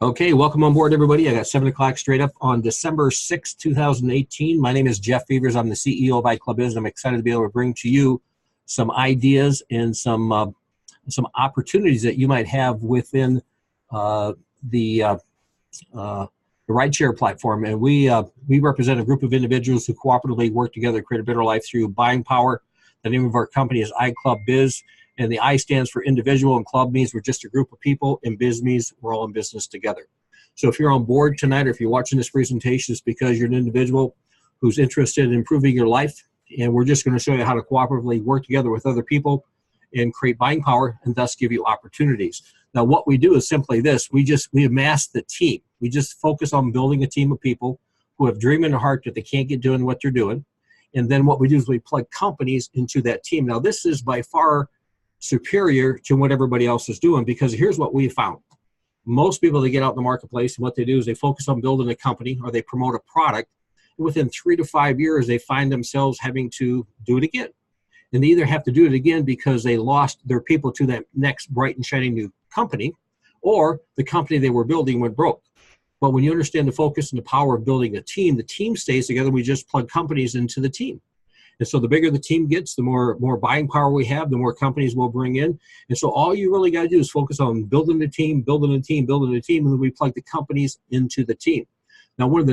Okay, welcome on board, everybody. I got 7 o'clock straight up on December 6, 2018. My name is Jeff Fevers. I'm the CEO of iClubBiz, and I'm excited to be able to bring to you some ideas and some opportunities that you might have within the rideshare platform. And we represent a group of individuals who cooperatively work together to create a better life through buying power. The name of our company is iClubBiz. And the I stands for individual, and club means we're just a group of people, and biz means we're all in business together. So if you're on board tonight, or if you're watching this presentation, it's because you're an individual who's interested in improving your life. And we're just going to show you how to cooperatively work together with other people and create buying power and thus give you opportunities. Now, what we do is simply this. We amass the team. We just focus on building a team of people who have dream in their heart that they can't get doing what they're doing. And then what we do is we plug companies into that team. Now, this is by far superior to what everybody else is doing, because here's what we found. Most people, they get out in the marketplace, and what they do is they focus on building a company or they promote a product. And within 3 to 5 years, they find themselves having to do it again. And they either have to do it again because they lost their people to that next bright and shiny new company, or the company they were building went broke. But when you understand the focus and the power of building a team, the team stays together. We just plug companies into the team. And so the bigger the team gets, the more buying power we have, the more companies we'll bring in. And so all you really got to do is focus on building the team, building a team, building a team, and then we plug the companies into the team. Now, one of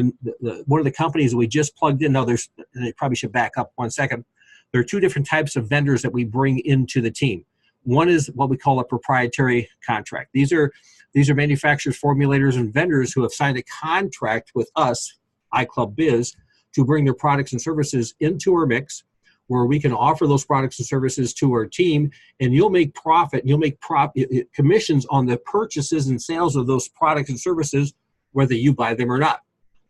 the companies that we just plugged in, now and I probably should back up 1 second. There are 2 different types of vendors that we bring into the team. One is what we call a proprietary contract. These are manufacturers, formulators, and vendors who have signed a contract with us, iClubBiz, to bring their products and services into our mix, where we can offer those products and services to our team, and you'll make profit, and you'll make commissions on the purchases and sales of those products and services, whether you buy them or not.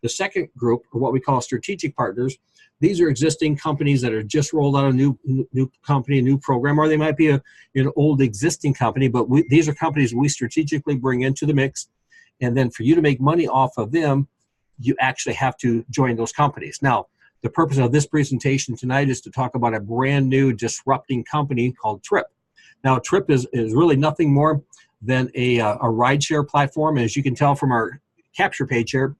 The second group, or what we call strategic partners, these are existing companies that are just rolled out a new company, a new program, or they might be an old existing company, but these are companies we strategically bring into the mix. And then for you to make money off of them, you actually have to join those companies. Now, the purpose of this presentation tonight is to talk about a brand new disrupting company called Tryp. Now, Tryp is really nothing more than a rideshare platform. As you can tell from our capture page here,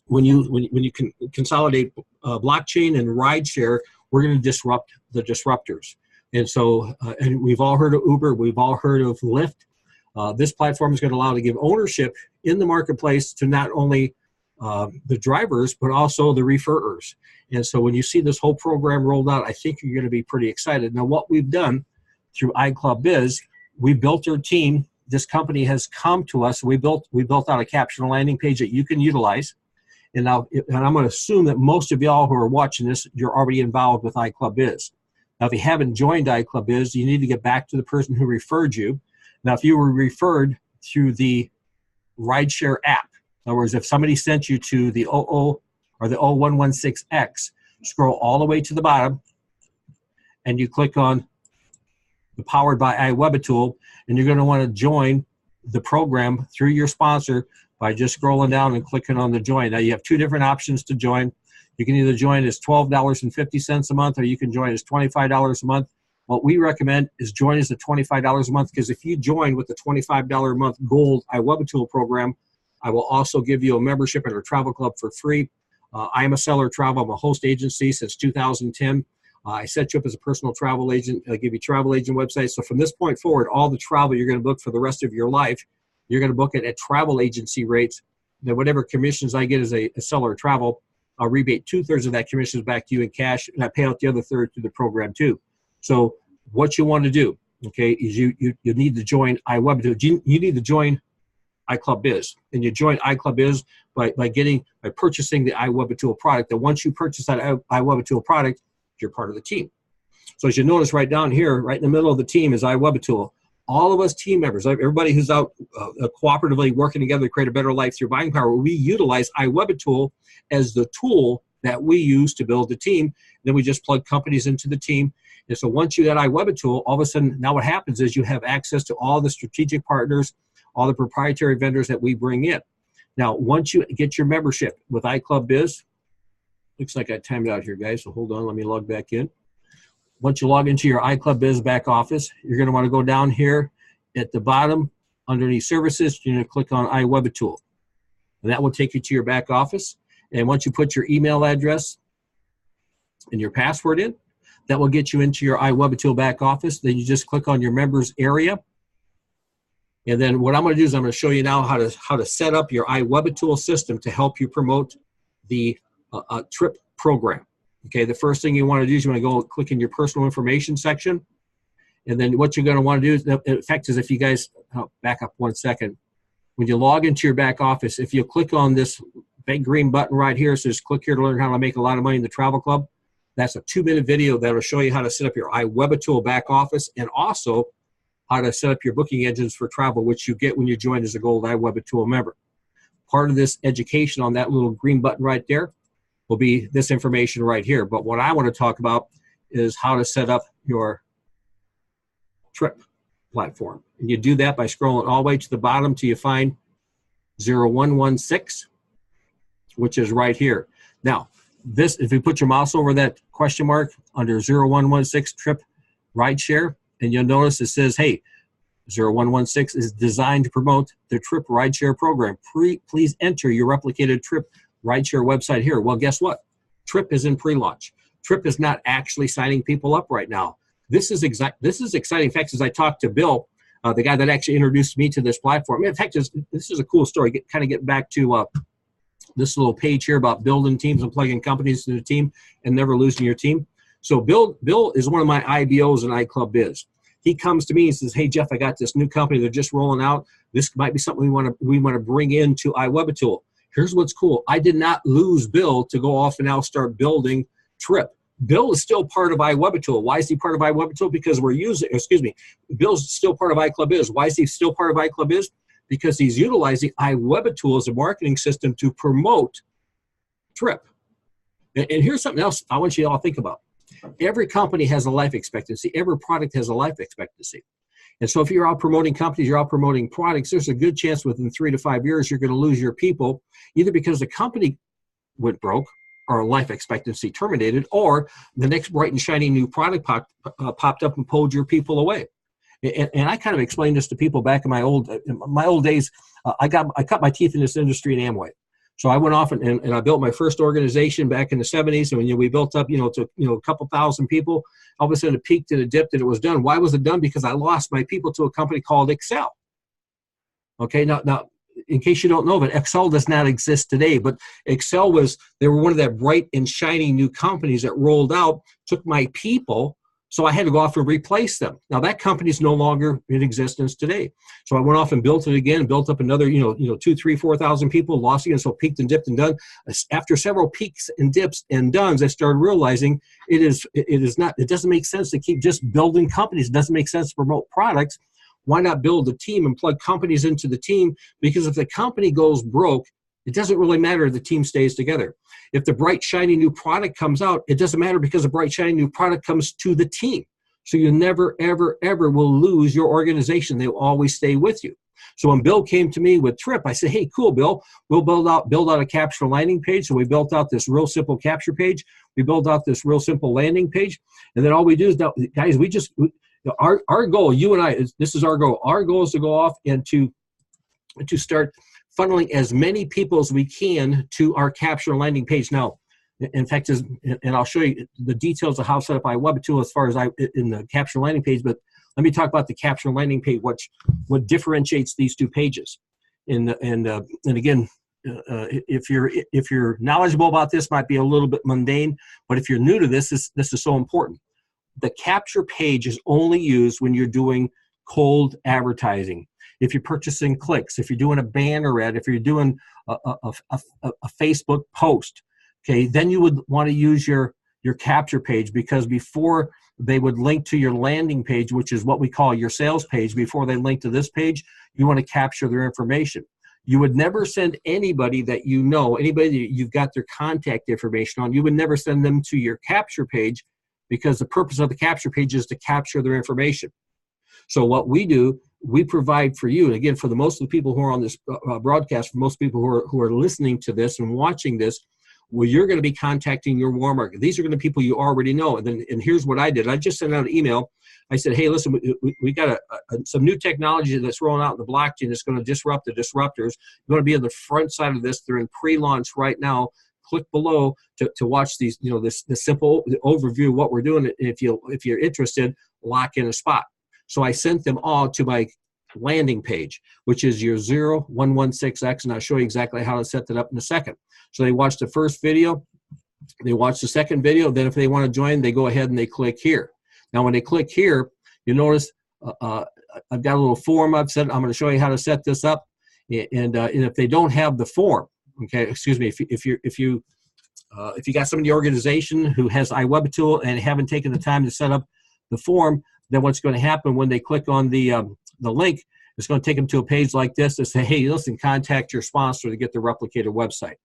when you can consolidate blockchain and rideshare, we're going to disrupt the disruptors. And so, and we've all heard of Uber, we've all heard of Lyft. This platform is going to allow to give ownership in the marketplace to not only the drivers, but also the referrers. And so when you see this whole program rolled out, I think you're going to be pretty excited. Now, what we've done through iClubBiz, we built our team. This company has come to us. We built out a caption and landing page that you can utilize. And I'm going to assume that most of y'all who are watching this, you're already involved with iClubBiz. Now, if you haven't joined iClubBiz, you need to get back to the person who referred you. Now, if you were referred through the rideshare app, in other words, if somebody sent you to the 00 or the 0116X, scroll all the way to the bottom, and you click on the Powered by iWebaTool, and you're going to want to join the program through your sponsor by just scrolling down and clicking on the join. Now, you have 2 different options to join. You can either join as $12.50 a month, or you can join as $25 a month. What we recommend is join as the $25 a month, because if you join with the $25 a month gold iWebaTool program, I will also give you a membership at our travel club for free. I'm a seller of travel. I'm a host agency since 2010. I set you up as a personal travel agent. I give you travel agent websites. So from this point forward, all the travel you're going to book for the rest of your life, you're going to book it at travel agency rates. Then whatever commissions I get as a seller of travel, I'll rebate 2/3 of that commissions back to you in cash, and I pay out the other 1/3 to the program too. So what you want to do, okay, is you need to join iWebaTool. You need to join iClubBiz, and you join iClubBiz by purchasing the iWebaTool product. And once you purchase that iWebaTool product, you're part of the team. So as you notice right down here, right in the middle of the team is iWebaTool. All of us team members, everybody who's out cooperatively working together to create a better life through buying power, we utilize iWebaTool as the tool that we use to build the team. Then we just plug companies into the team. And so once you get iWebaTool, all of a sudden, now what happens is you have access to all the strategic partners, all the proprietary vendors that we bring in. Now, once you get your membership with iClubBiz, looks like I timed out here, guys, so hold on, let me log back in. Once you log into your iClubBiz back office, you're going to want to go down here at the bottom underneath services, you're going to click on iWebaTool. And that will take you to your back office. And once you put your email address and your password in, that will get you into your iWebaTool back office. Then you just click on your members area. And then what I'm going to do is I'm going to show you now how to set up your iWebaTool system to help you promote the Tryp program. Okay, the first thing you want to do is you want to go click in your personal information section. And then what you're going to want to do is, in fact, is if you guys, back up one second. When you log into your back office, if you click on this big green button right here, it says click here to learn how to make a lot of money in the travel club. That's a 2-minute video that will show you how to set up your iWebaTool back office and also how to set up your booking engines for travel, which you get when you join as a gold iWebaTool member. Part of this education on that little green button right there will be this information right here. But what I want to talk about is how to set up your Tryp platform. And you do that by scrolling all the way to the bottom till you find 0116, which is right here. Now, this, if you put your mouse over that question mark under 0116 Tryp Rideshare, and you'll notice it says, hey, 0116 is designed to promote the Tryp Rideshare program. Please enter your replicated Tryp Rideshare website here. Well, guess what? Tryp is in pre-launch. Tryp is not actually signing people up right now. This is exciting. In fact, as I talked to Bill, the guy that actually introduced me to this platform. In fact, this is a cool story. Kind of get back to this little page here about building teams and plugging companies into a team and never losing your team. So Bill is one of my IBOs in iClubBiz. He comes to me and says, hey, Jeff, I got this new company. They're just rolling out. This might be something we want to bring into iWebaTool. Here's what's cool. I did not lose Bill to go off and now start building Tryp. Bill is still part of iWebaTool. Why is he part of iWebaTool? Because we're using, Bill's still part of iClubBiz. Why is he still part of iClubBiz? Because he's utilizing iWebaTool as a marketing system to promote Tryp. And here's something else I want you all to think about. Every company has a life expectancy. Every product has a life expectancy. And so if you're out promoting companies, you're out promoting products, there's a good chance within 3 to 5 years you're going to lose your people, either because the company went broke, or life expectancy terminated, or the next bright and shiny new product popped up and pulled your people away. And I kind of explained this to people back in my old days. I cut my teeth in this industry in Amway. So I went off and I built my first organization back in the 70s. And when we built up, to a couple thousand people, all of a sudden it peaked and it dipped and it was done. Why was it done? Because I lost my people to a company called Excel. Okay, now in case you don't know, but Excel does not exist today. But Excel they were one of that bright and shiny new companies that rolled out, took my people, so I had to go off and replace them. Now that company is no longer in existence today. So I went off and built it again, built up another, 2, 3, 4,000 people, lost again, so peaked and dipped and done. After several peaks and dips and dones, I started realizing it doesn't make sense to keep just building companies. It doesn't make sense to promote products. Why not build a team and plug companies into the team? Because if the company goes broke, it doesn't really matter if the team stays together. If the bright, shiny new product comes out, it doesn't matter because the bright, shiny new product comes to the team. So you never, ever, ever will lose your organization. They will always stay with you. So when Bill came to me with Tryp, I said, hey, cool, Bill, we'll build out a capture landing page. So we built out this real simple capture page. We built out this real simple landing page. And then all we do is, guys, our goal, you and I, this is our goal. Our goal is to go off and to start funneling as many people as we can to our capture landing page. Now, in fact, and I'll show you the details of how to set up iWebaTool as far as in the capture landing page, but let me talk about the capture landing page, what differentiates these two pages. And again, if you're knowledgeable about this, might be a little bit mundane, but if you're new to this is so important. The capture page is only used when you're doing cold advertising. If you're purchasing clicks, if you're doing a banner ad, if you're doing a Facebook post, okay, then you would want to use your capture page, because before they would link to your landing page, which is what we call your sales page, before they link to this page, you want to capture their information. You would never send anybody that anybody that you've got their contact information on, you would never send them to your capture page, because the purpose of the capture page is to capture their information. So what we do, we provide for you, and again, for the most of the people who are on this broadcast, for most people who are listening to this and watching this, Well, you're going to be contacting your warm market. These are going to be people you already know. And here's what I did. I just sent out an email. I said, hey, listen, we got some new technology that's rolling out in the blockchain that's going to disrupt the disruptors. You're going to be on the front side of this. They're in pre-launch right now. Click below to watch these, this simple overview of what we're doing. If you're interested, lock in a spot. So I sent them all to my landing page, which is your 0116X, and I'll show you exactly how to set that up in a second. So they watch the first video, they watch the second video, then if they want to join, they go ahead and they click here. Now when they click here, you notice I've got a little form I've set. I'm going to show you how to set this up, and if they don't have the form, okay, excuse me, if you got somebody in the organization who has iWebaTool and haven't taken the time to set up the form, then what's going to happen when they click on the link, it's going to take them to a page like this to say, hey, listen, contact your sponsor to get the replicated website.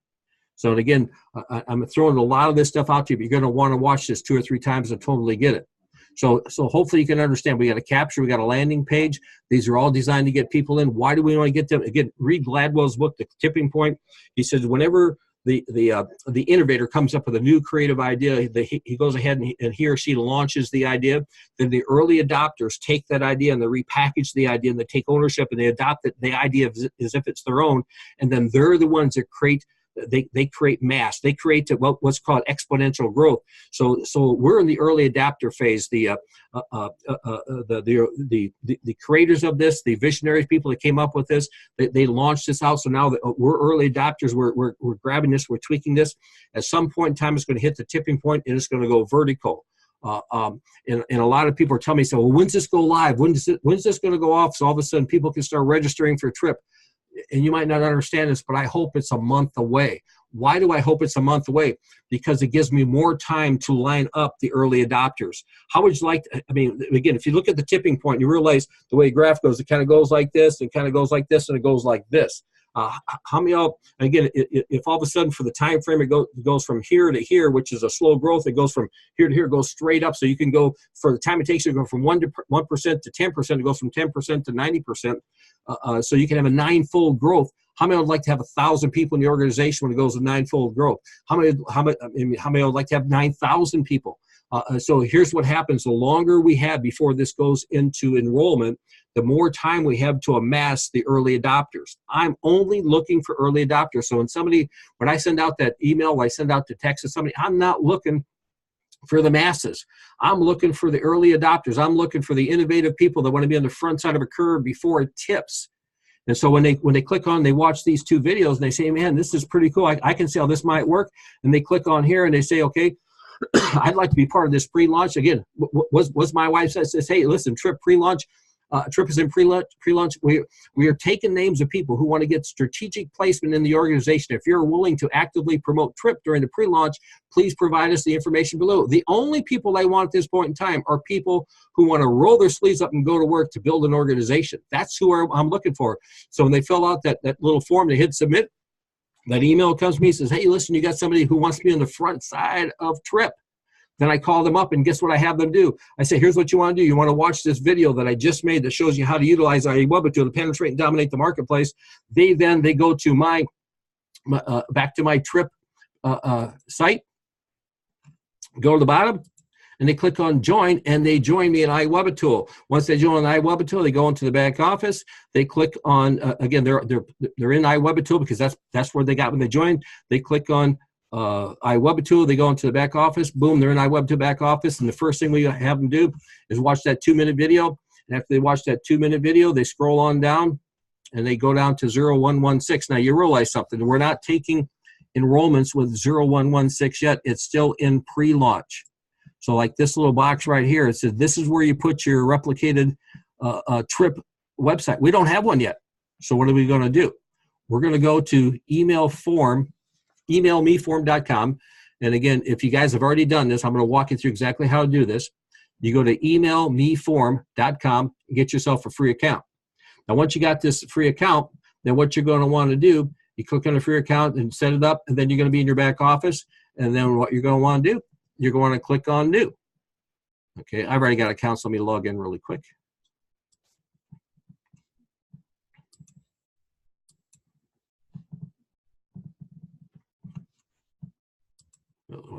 So and again, I'm throwing a lot of this stuff out to you, but you're going to want to watch this 2 or 3 times to totally get it. So hopefully you can understand. We got a capture, we got a landing page. These are all designed to get people in. Why do we want to get them? Again, read Gladwell's book, The Tipping Point. He says whenever the innovator comes up with a new creative idea, he goes ahead and he or she launches the idea. Then the early adopters take that idea and they repackage the idea and they take ownership and they adopt the idea as if it's their own. And then they're the ones that create. They create mass. They create what's called exponential growth. So we're in the early adapter phase. The creators of this, the visionaries, people that came up with this, they launched this out. So now we're early adopters. We're grabbing this. We're tweaking this. At some point in time, it's going to hit the tipping point and it's going to go vertical. And a lot of people are telling me, so well, when's this go live? When's this going to go off? So all of a sudden, people can start registering for Tryp. And you might not understand this, but I hope it's a month away. Why do I hope it's a month away? Because it gives me more time to line up the early adopters. How would you like to, I mean, again, if you look at the tipping point, you realize the way the graph goes, it kind of goes like this, and kind of goes like this, and it goes like this. How many of, again, if all of a sudden for the time frame it goes from here to here, which is a slow growth, it goes from here to here, it goes straight up. So you can go, for the time it takes you to go from 1% to 10%, it goes from 10% to 90%. So you can have a 9-fold growth. How many would like to have 1,000 people in the organization when it goes to 9-fold growth? How many would like to have 9,000 people? So here's what happens. The longer we have before this goes into enrollment, the more time we have to amass the early adopters. I'm only looking for early adopters. So when I send out that email, when I send out the text to somebody, I'm not looking for the masses. I'm looking for the early adopters. I'm looking for the innovative people that want to be on the front side of a curve before it tips. And so when they click on, they watch these 2 videos and they say, man, this is pretty cool. I can see how this might work. And they click on here and they say, okay, I'd like to be part of this pre-launch. Again, was my wife says, hey, listen, Tryp pre-launch. Tryp is in pre-launch. We are taking names of people who want to get strategic placement in the organization. If you're willing to actively promote Tryp during the pre-launch, please provide us the information below. The only people I want at this point in time are people who want to roll their sleeves up and go to work to build an organization. That's who I'm looking for. So when they fill out that little form, they hit submit. That email comes to me and says, hey, listen, you got somebody who wants to be on the front side of Tryp. Then I call them up and guess what I have them do? I say, here's what you want to do. You want to watch this video that I just made that shows you how to utilize iWebaTool to penetrate and dominate the marketplace. They go to back to my Tryp site, go to the bottom, and they click on join, and they join me in iWebaTool. Once they join iWebaTool, they go into the back office. They click on, again, they're in iWebaTool because that's where they got when they joined. They click on iWebaTool, they go into the back office, boom, they're in iWebaTool back office, and the first thing we have them do is watch that 2-minute video, and after they watch that 2-minute video, they scroll on down, and they go down to 0116. Now, you realize something, we're not taking enrollments with 0116 yet, it's still in pre-launch. So like this little box right here, it says this is where you put your replicated Tryp website. We don't have one yet, so what are we going to do? We're going to go to emailmeform.com. And again, if you guys have already done this, I'm going to walk you through exactly how to do this. You go to emailmeform.com and get yourself a free account. Now, once you got this free account, then what you're going to want to do, you click on the free account and set it up, and then you're going to be in your back office. And then what you're going to want to do, you're going to click on new. Okay, I've already got an account, so let me log in really quick.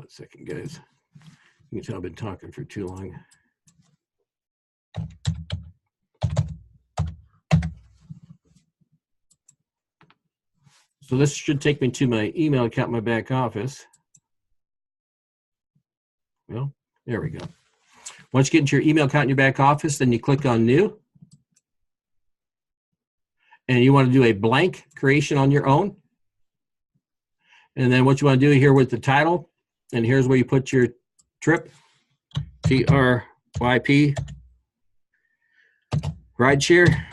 1 second, guys. You can tell I've been talking for too long. So this should take me to my email account in my back office. Well, there we go. Once you get into your email account in your back office, then you click on New. And you want to do a blank creation on your own. And then what you want to do here with the title, and here's where you put your Tryp, T-R-Y-P, rideshare.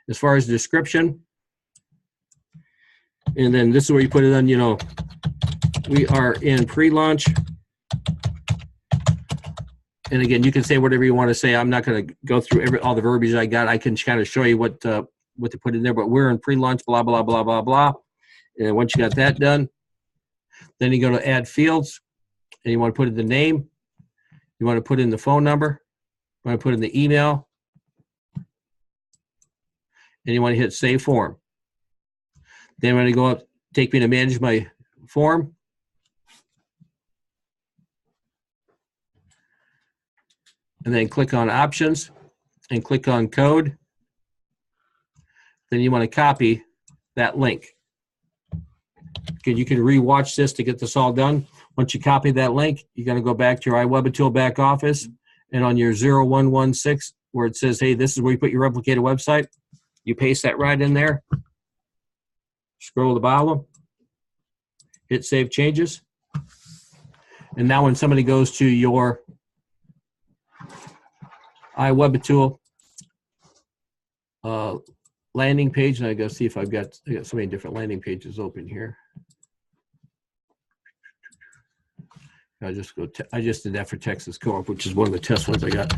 As far as the description, and then this is where you put it on, you know, we are in pre-launch. And again, you can say whatever you want to say. I'm not going to go through all the verbiage I got. I can kind of show you what to put in there, but we're in pre-launch, blah, blah, blah, blah, blah. And once you got that done, then you go to add fields, and you want to put in the name. You want to put in the phone number. You want to put in the email. And you want to hit Save Form. Then when you go up, take me to manage my form. And then click on Options and click on Code. Then you want to copy that link. Okay, you can re-watch this to get this all done. Once you copy that link, you're going to go back to your iWebaTool back office, and on your 0116, where it says, hey, this is where you put your replicated website, you paste that right in there. Scroll to the bottom, hit Save Changes. And now when somebody goes to your iWebaTool landing page, and I got to see if I got so many different landing pages open here. I just did that for Texas Co-op, which is one of the test ones I got.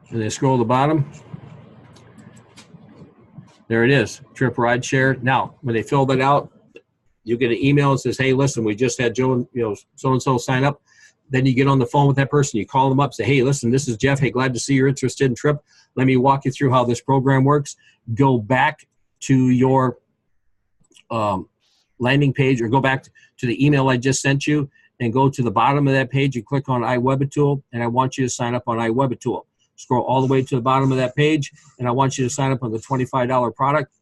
And then scroll to the bottom. There it is, Tryp Rideshare. Now, when they fill that out, you get an email that says, hey, listen, we just had Joe, so-and-so sign up. Then you get on the phone with that person, you call them up, say, hey, listen, this is Jeff. Hey, glad to see you're interested in Tryp. Let me walk you through how this program works. Go back to your landing page, or go back to the email I just sent you, and go to the bottom of that page and click on iWebaTool, and I want you to sign up on iWebaTool. Scroll all the way to the bottom of that page, and I want you to sign up on the $25 product.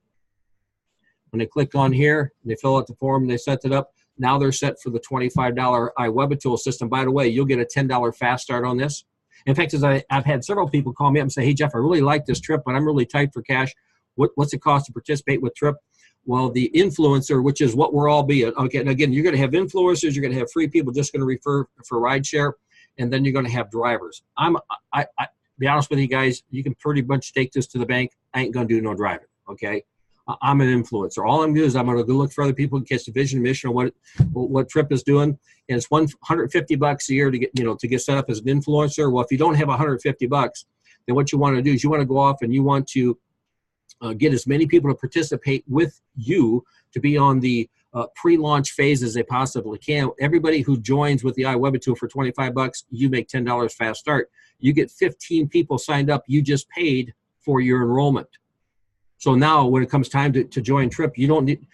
When they click on here, they fill out the form, and they set it up. Now they're set for the $25 iWebaTool system. By the way, you'll get a $10 fast start on this. In fact, I've had several people call me up and say, hey, Jeff, I really like this Tryp, but I'm really tight for cash. What's it cost to participate with Tryp? Well, the influencer, which is what we're all being. Okay, and again, you're going to have influencers. You're going to have free people just going to refer for rideshare, and then you're going to have drivers. Be honest with you guys, you can pretty much take this to the bank. I ain't going to do no driving, okay? I'm an influencer. All I'm doing is I'm going to go look for other people and catch the vision and mission of what Tryp is doing. And it's $150 a year to get set up as an influencer. Well, if you don't have $150, then what you want to do is you want to go off and you want to get as many people to participate with you to be on the pre-launch phase as they possibly can. Everybody who joins with the iWebaTool for $25, you make $10 fast start. You get 15 people signed up. You just paid for your enrollment. So now when it comes time to join Tryp, you don't need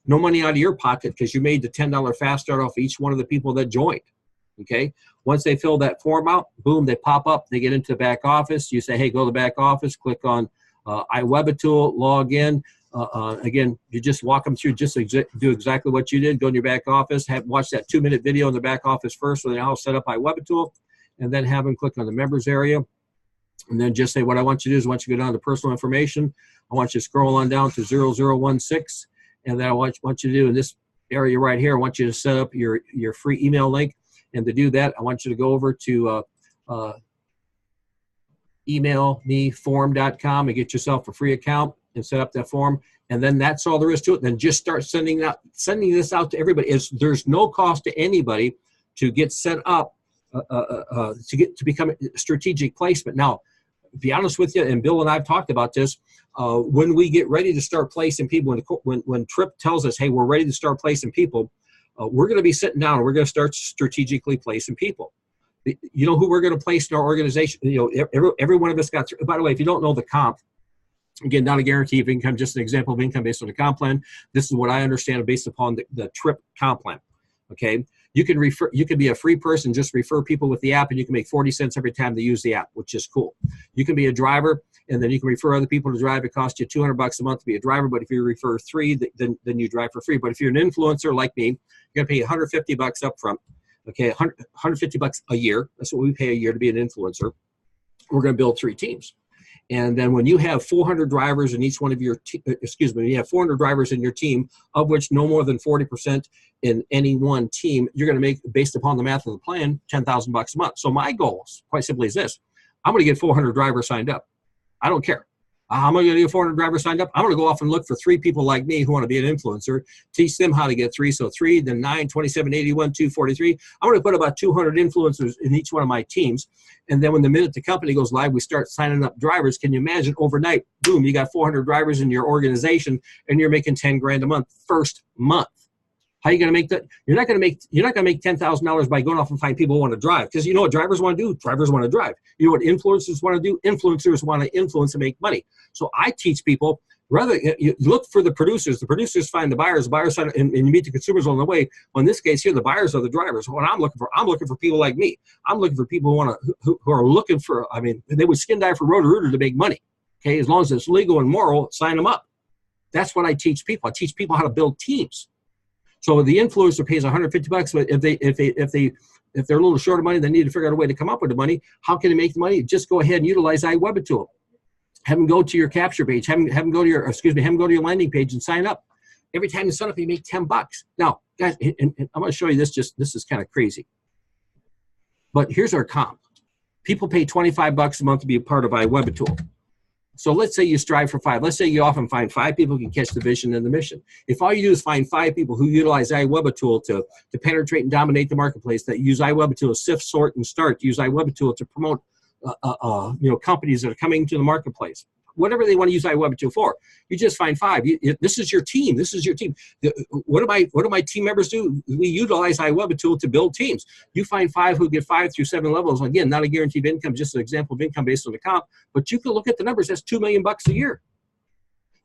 no money out of your pocket because you made the $10 fast start off each one of the people that joined. Okay. Once they fill that form out, boom, they pop up. They get into the back office. You say, hey, go to the back office, click on iWebaTool, log in. Again, you just walk them through, just do exactly what you did. Go in your back office, watch that 2-minute video in the back office first, so they know how to set up iWebaTool, and then have them click on the members area. And then just say, what I want you to do is once you go down to personal information, I want you to scroll on down to 0016. And then I want you to do in this area right here, I want you to set up your free email link. And to do that, I want you to go over to emailmeform.com and get yourself a free account and set up that form. And then that's all there is to it. Then just start sending this out to everybody. There's no cost to anybody to get set up to become a strategic placement. Now, to be honest with you, and Bill and I have talked about this, when we get ready to start placing people, when Tryp tells us, hey, we're ready to start placing people, we're going to be sitting down and we're going to start strategically placing people. You know who we're going to place in our organization? You know, every one of us got through. By the way, if you don't know the comp, again, not a guarantee of income, just an example of income based on the comp plan. This is what I understand based upon the Tryp comp plan. Okay, you can be a free person, just refer people with the app, and you can make 40 cents every time they use the app, which is cool. You can be a driver, and then you can refer other people to drive. It costs you $200 a month to be a driver, but if you refer 3, then you drive for free. But if you're an influencer like me, you're gonna pay $150 up front. Okay, $150 a year. That's what we pay a year to be an influencer. We're gonna build 3 teams. And then when you have 400 drivers in each one of your, you have 400 drivers in your team, of which no more than 40% in any one team, you're going to make, based upon the math of the plan, $10,000 a month. So my goal, quite simply, is this: I'm going to get 400 drivers signed up. I don't care. How am I going to get 400 drivers signed up? I'm going to go off and look for 3 people like me who want to be an influencer, teach them how to get 3. So 3, then 9, 27, 81, 243. I'm going to put about 200 influencers in each one of my teams. And then when the minute the company goes live, we start signing up drivers. Can you imagine overnight, boom, you got 400 drivers in your organization and you're making 10 grand a month first month. How are you going to make that? You're not going to make $10,000 by going off and find people who want to drive, because you know what drivers want to do? Drivers want to drive. You know what influencers want to do? Influencers want to influence and make money. So I teach people, rather you look for the producers. The producers find the buyers find, and you meet the consumers on the way. Well, in this case here, the buyers are the drivers. What I'm looking for people like me. I'm looking for people who are looking for, I mean, they would skin dive for Roto-Rooter to make money. Okay, as long as it's legal and moral, sign them up. That's what I teach people. I teach people how to build teams. So the influencer pays $150, but if they're a little short of money, they need to figure out a way to come up with the money. How can they make the money? Just go ahead and utilize iWebaTool. Have them go to your capture page. Have them go to your landing page and sign up. Every time you sign up, you make $10. Now, guys, and I'm going to show you this. This is kind of crazy. But here's our comp. People pay $25 a month to be a part of iWebaTool. So let's say you strive for 5. Let's say you often find 5 people who can catch the vision and the mission. If all you do is find 5 people who utilize iWebaTool to penetrate and dominate the marketplace, that use iWebaTool to sift, sort, and start, to use iWebaTool to promote companies that are coming to the marketplace, whatever they want to use iWebaTool for, you just find 5. This is your team. This is your team. What do my team members do? We utilize iWebaTool to build teams. You find 5 who get 5 through 7 levels. Again, not a guaranteed income, just an example of income based on the comp. But you can look at the numbers. That's $2 million a year.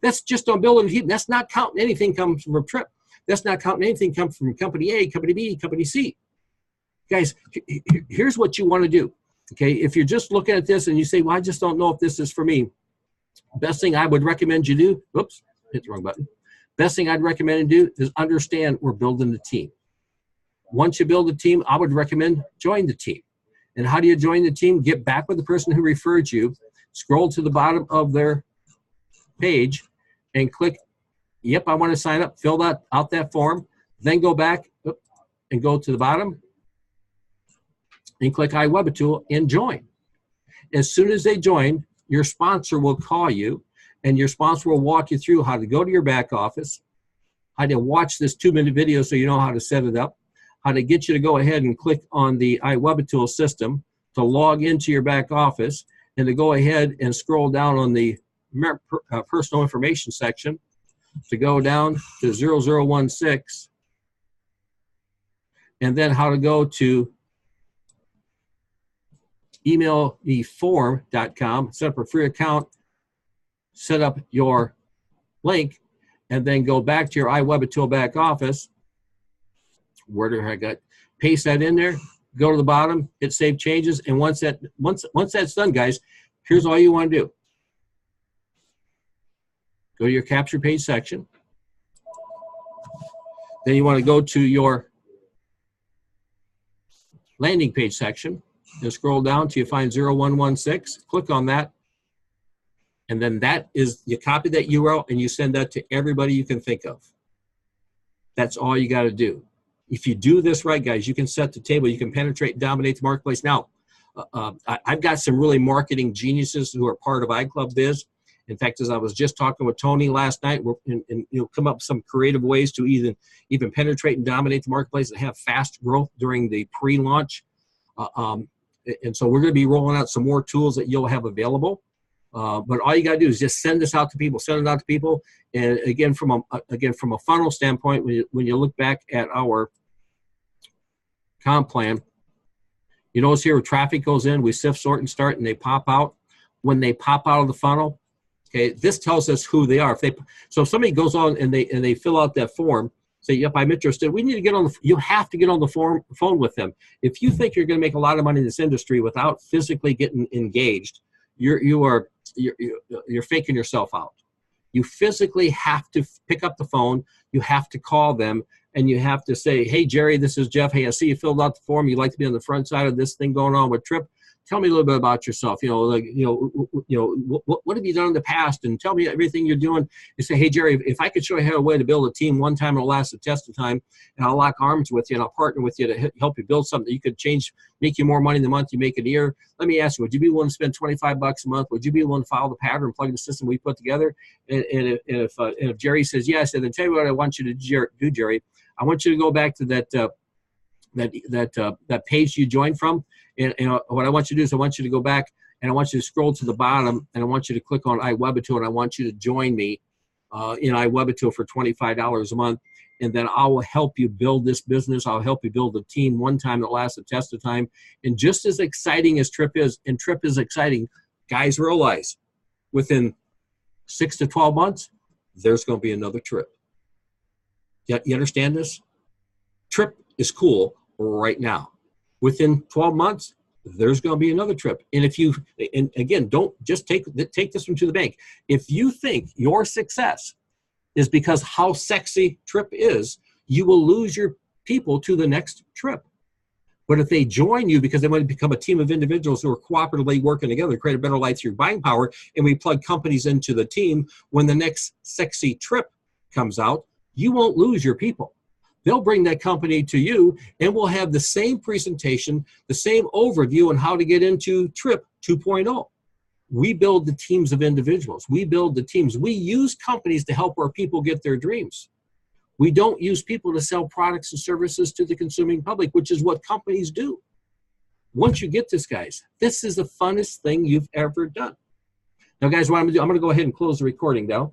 That's just on building a team. That's not counting anything comes from Tryp. That's not counting anything comes from company A, company B, company C. Guys, here's what you want to do. Okay, if you're just looking at this and you say, well, I just don't know if this is for me. Best thing I would recommend you do, oops, hit the wrong button. Best thing I'd recommend you do is understand we're building a team. Once you build a team, I would recommend join the team. And how do you join the team? Get back with the person who referred you, scroll to the bottom of their page and click, yep, I want to sign up, fill out that form, then go back and go to the bottom and click iWebaTool and join. As soon as they join, your sponsor will call you, and your sponsor will walk you through how to go to your back office, how to watch this 2-minute video so you know how to set it up, how to get you to go ahead and click on the iWebaTool system to log into your back office, and to go ahead and scroll down on the personal information section to go down to 0016, and then how to go to emailmeform.com, set up a free account, set up your link, and then go back to your iWebaTool back office. Where do I got? Paste that in there, go to the bottom, hit save changes, and once that's done, guys, here's all you want to do. Go to your capture page section. Then you want to go to your landing page section. And scroll down till you find 0116, click on that, and then that is, you copy that URL and you send that to everybody you can think of. That's all you got to do. If you do this right, guys, you can set the table, you can penetrate and dominate the marketplace. Now, I've got some really marketing geniuses who are part of iClub Biz. In fact, as I was just talking with Tony last night, and come up with some creative ways to even penetrate and dominate the marketplace and have fast growth during the pre-launch. And so we're going to be rolling out some more tools that you'll have available. But all you got to do is just send this out to people, send it out to people. And again, from a funnel standpoint, when you look back at our comp plan, You notice here, traffic goes in, we sift, sort, and start, and they pop out. When they pop out of the funnel, okay, this tells us who they are. So if somebody goes on and they fill out that form, say, yep, I'm interested. We need to get on you have to get on the phone with them. If you think you're going to make a lot of money in this industry without physically getting engaged, you're faking yourself out. You physically have to pick up the phone. You have to call them, and you have to say, hey, Jerry, this is Jeff. Hey, I see you filled out the form. You'd like to be on the front side of this thing going on with Tryp. Tell me a little bit about yourself. What have you done in the past? And tell me everything you're doing. You say, hey, Jerry, if I could show you how a way to build a team one time, it'll last the test of time, and I'll lock arms with you, and I'll partner with you to help you build something that you could make you more money in the month you make in a year. Let me ask you, would you be willing to spend $25 a month? Would you be willing to follow the pattern, plug in the system we put together? And if Jerry says yes, then tell you what I want you to do, Jerry. I want you to go back to that page you joined from. And what I want you to do is I want you to go back and I want you to scroll to the bottom and I want you to click on iWebaTool and I want you to join me in iWebaTool for $25 a month. And then I will help you build this business. I'll help you build a team one time that lasts the test of time. And just as exciting as Tryp is, and Tryp is exciting, guys realize within 6 to 12 months, there's going to be another Tryp. You understand this? Tryp is cool right now. Within 12 months, there's going to be another Tryp. And again, don't just take this one to the bank. If you think your success is because how sexy Tryp is, you will lose your people to the next Tryp. But if they join you because they want to become a team of individuals who are cooperatively working together, create a better life through buying power, and we plug companies into the team, when the next sexy Tryp comes out, you won't lose your people. They'll bring that company to you, and we'll have the same presentation, the same overview on how to get into Tryp 2.0. We build the teams of individuals. We build the teams. We use companies to help our people get their dreams. We don't use people to sell products and services to the consuming public, which is what companies do. Once you get this, guys, this is the funnest thing you've ever done. Now, guys, what I'm going to do, I'm going to go ahead and close the recording now.